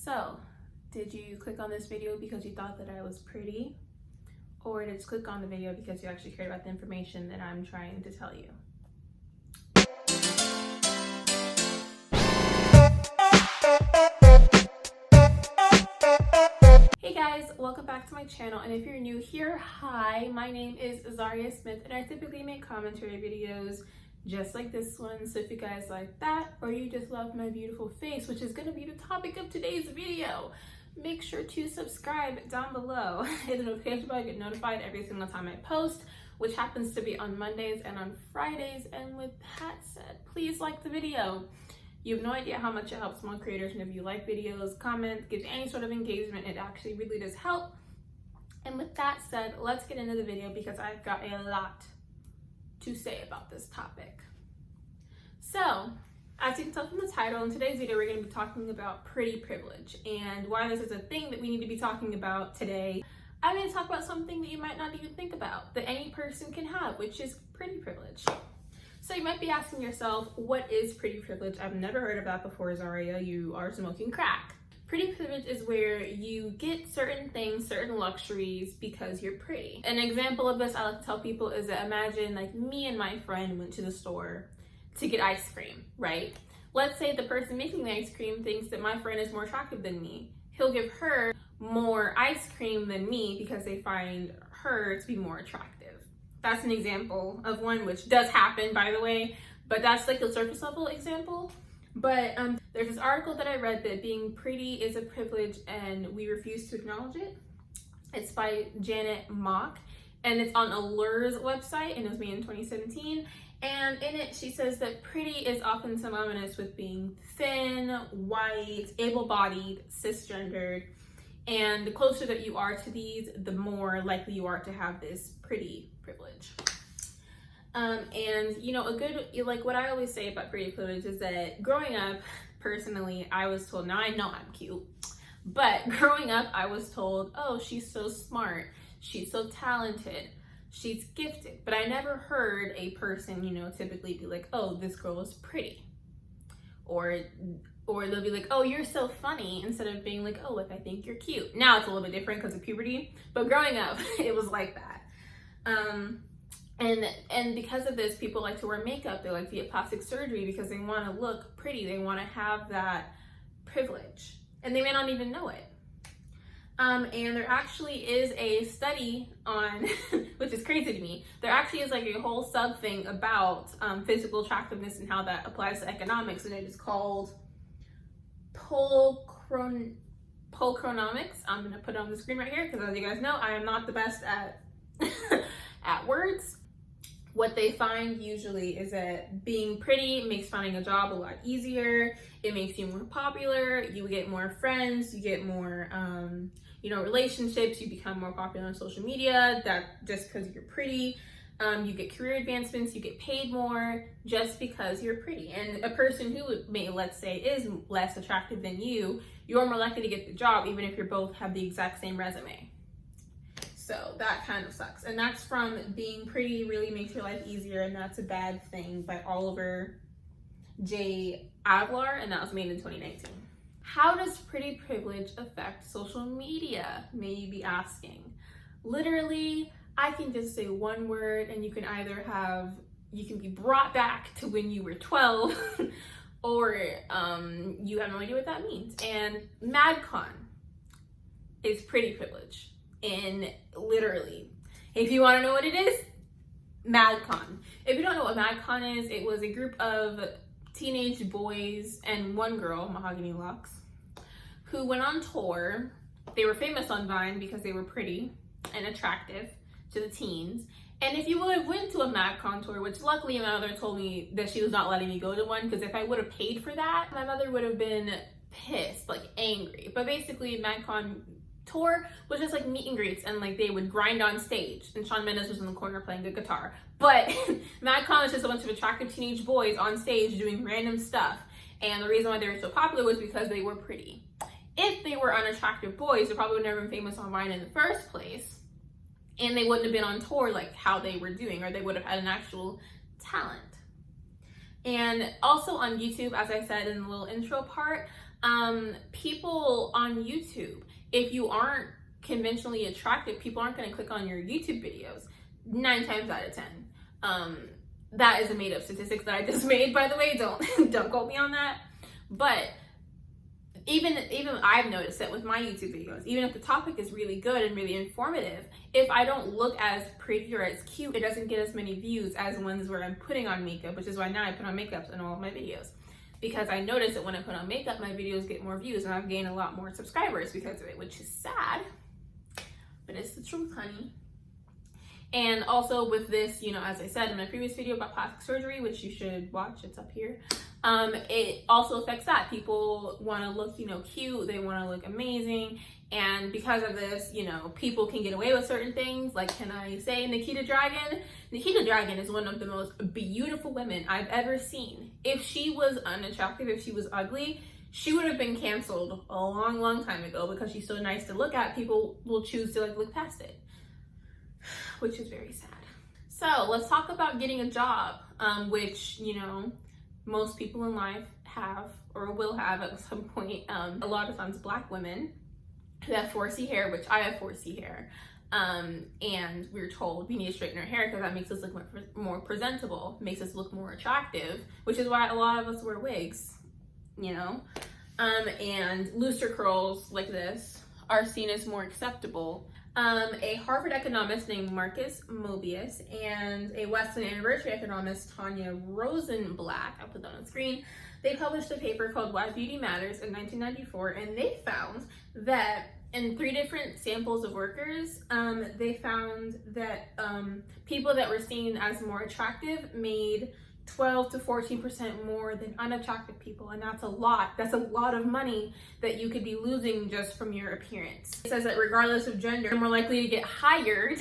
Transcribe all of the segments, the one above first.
So, did you click on this video because you thought that I was pretty? Or did you click on the video because you actually cared about the information that I'm trying to tell you? Hey guys, welcome back to my channel, and if you're new here, hi, my name is Zhariya Smith and I typically make commentary videos just like this one. So if you guys like that, or you just love my beautiful face, which is going to be the topic of today's video, make sure to subscribe down below. Hit the notification bell, get notified every single time I post, which happens to be on Mondays and on Fridays. And with that said, please like the video. You have no idea how much it helps small creators, and if you like videos, comment, give any sort of engagement, it actually really does help. And with that said, let's get into the video because I've got a lot to say about this topic. So, as you can tell from the title, in today's video we're going to be talking about pretty privilege and why this is a thing that we need to be talking about today. I'm going to talk about something that you might not even think about, that any person can have, which is pretty privilege. So you might be asking yourself, what is pretty privilege? I've never heard of that before, Zhariya. You are smoking crack. Pretty privilege is where you get certain things, certain luxuries because you're pretty. An example of this I like to tell people is that imagine like me and my friend went to the store to get ice cream, right? Let's say the person making the ice cream thinks that my friend is more attractive than me. He'll give her more ice cream than me because they find her to be more attractive. That's an example of one, which does happen, by the way, but that's like the surface level example. But there's this article that I read that being pretty is a privilege and we refuse to acknowledge it. It's by Janet Mock and it's on Allure's website, and it was made in 2017. And in it, she says that pretty is often synonymous with being thin, white, able-bodied, cisgendered. And the closer that you are to these, the more likely you are to have this pretty privilege. And you know, like what I always say about pretty privilege is that growing up, personally, I was told, now I know I'm cute, but growing up, I was told, oh, she's so smart, she's so talented, she's gifted. But I never heard a person, you know, typically be like, oh, this girl is pretty. Or they'll be like, oh, you're so funny, instead of being like, oh, look, I think you're cute. Now it's a little bit different because of puberty, but growing up, it was like that. And because of this, people like to wear makeup, they like to get plastic surgery because they want to look pretty, they want to have that privilege, and they may not even know it. And there actually is a study on, which is crazy to me, there actually is like a whole sub thing about physical attractiveness and how that applies to economics, and it is called Polchronomics. I'm going to put it on the screen right here because, as you guys know, I am not the best at at words. What they find usually is that being pretty makes finding a job a lot easier. It makes you more popular. You get more friends. You get more, relationships. You become more popular on social media. That just because you're pretty. You get career advancements. You get paid more just because you're pretty. And a person who may, let's say, is less attractive than you, you're more likely to get the job, even if you both have the exact same resume. So that kind of sucks. And that's from Being Pretty Really Makes Your Life Easier, and That's a Bad Thing by Oliver J. Avlar, and that was made in 2019. How does pretty privilege affect social media, may you be asking? Literally, I can just say one word and you can be brought back to when you were 12 or you have no idea what that means. And magcon is pretty privilege. In literally, if you want to know what it is, magcon. If you don't know what magcon is, it was a group of teenage boys and one girl, Mahogany Locks, who went on tour. They were famous on Vine because they were pretty and attractive to the teens. And if you would have went to a magcon tour, which luckily my mother told me that she was not letting me go to one, because if I would have paid for that, my mother would have been pissed, like angry. But basically, magcon tour was just like meet and greets, and like they would grind on stage, and Shawn Mendes was in the corner playing the guitar. But magcon was just a bunch of attractive teenage boys on stage doing random stuff, and the reason why they were so popular was because they were pretty. If they were unattractive boys, they probably would never been famous on Vine in the first place, and they wouldn't have been on tour like how they were doing, or they would have had an actual talent. And also on YouTube, as I said in the little intro part, People on YouTube, if you aren't conventionally attractive, people aren't going to click on your YouTube videos 9 times out of 10. That is a made up statistic that I just made, by the way. Don't quote me on that. But even I've noticed that with my YouTube videos, even if the topic is really good and really informative, if I don't look as pretty or as cute, it doesn't get as many views as ones where I'm putting on makeup, which is why now I put on makeup in all of my videos. Because I notice that when I put on makeup, my videos get more views and I've gained a lot more subscribers because of it, which is sad, but it's the truth, honey. And also with this, you know, as I said in my previous video about plastic surgery, which you should watch, it's up here, it also affects that. People want to look, you know, cute, they want to look amazing, and because of this, you know, people can get away with certain things. Like, can I say Nikita Dragun? Nikita Dragun is one of the most beautiful women I've ever seen. If she was unattractive, if she was ugly, she would have been canceled a long time ago, because she's so nice to look at, people will choose to like look past it, which is very sad. So let's talk about getting a job, which, you know, most people in life have or will have at some point. A lot of times Black women who have 4C hair, which I have 4C hair, and we're told we need to straighten our hair because that makes us look more presentable, makes us look more attractive, which is why a lot of us wear wigs, you know, and looser curls like this are seen as more acceptable. A Harvard economist named Marcus Mobius and a Weston Anniversary economist, Tanya Rosenblatt, I'll put that on the screen, they published a paper called Why Beauty Matters in 1994, and they found that in 3 different samples of workers, they found that people that were seen as more attractive made 12 to 14% more than unattractive people, and that's a lot. That's a lot of money that you could be losing just from your appearance. It says that regardless of gender, they're more likely to get hired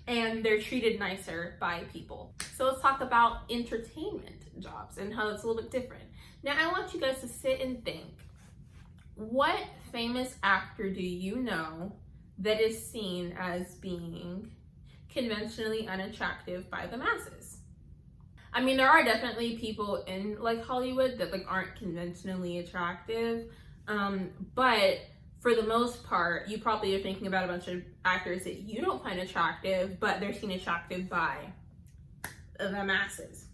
and they're treated nicer by people. So let's talk about entertainment jobs and how it's a little bit different. Now I want you guys to sit and think, what famous actor do you know that is seen as being conventionally unattractive by the masses? I mean, there are definitely people in like Hollywood that like aren't conventionally attractive, but for the most part, you probably are thinking about a bunch of actors that you don't find attractive, but they're seen attractive by the masses,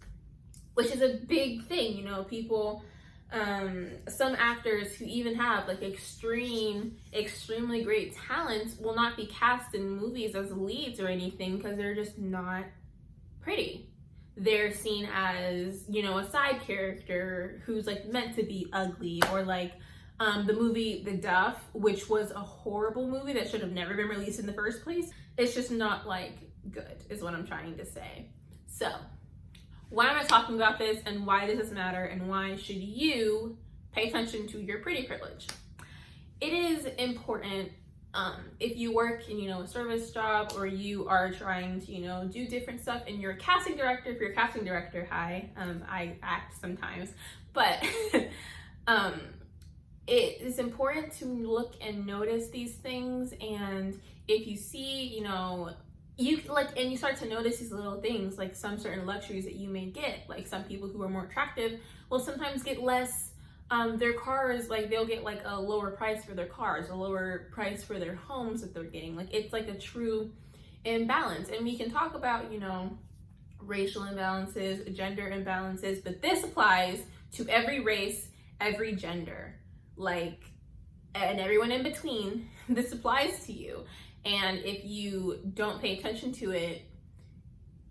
which is a big thing. You know, people, some actors who even have like extremely great talents will not be cast in movies as leads or anything because they're just not pretty. They're seen as, you know, a side character who's like meant to be ugly, or like the movie The Duff, which was a horrible movie that should have never been released in the first place. It's just not like good, is what I'm trying to say. So why am I talking about this, and why does this matter, and why should you pay attention to your pretty privilege? It is important if you work in, you know, a service job, or you are trying to, you know, do different stuff, and you're a casting director. If you're a casting director, hi, I act sometimes, but it is important to look and notice these things. And if you see, you know, you like, and you start to notice these little things, like some certain luxuries that you may get, like some people who are more attractive will sometimes get less, their cars, like they'll get like a lower price for their cars, a lower price for their homes that they're getting. Like it's like a true imbalance. And we can talk about, you know, racial imbalances, gender imbalances, but this applies to every race, every gender, like, and everyone in between. This applies to you. And if you don't pay attention to it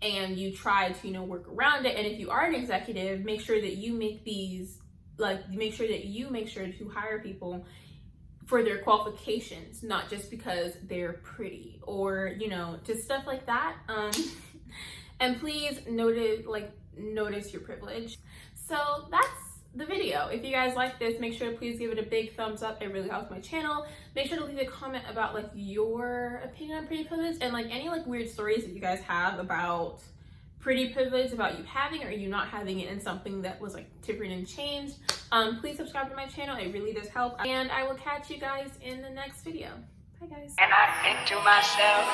and you try to, you know, work around it, and if you are an executive, make sure that you make these, like, make sure to hire people for their qualifications, not just because they're pretty, or, you know, just stuff like that. And please notice your privilege. So that's the video. If you guys like this, make sure to please give it a big thumbs up. It really helps my channel. Make sure to leave a comment about like your opinion on pretty privilege, and like any like weird stories that you guys have about pretty privilege, about you having or you not having it, and something that was like different and changed. Please subscribe to my channel. It really does help. And I will catch you guys in the next video. Bye guys. And I think to myself,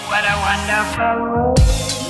what a wonderful world.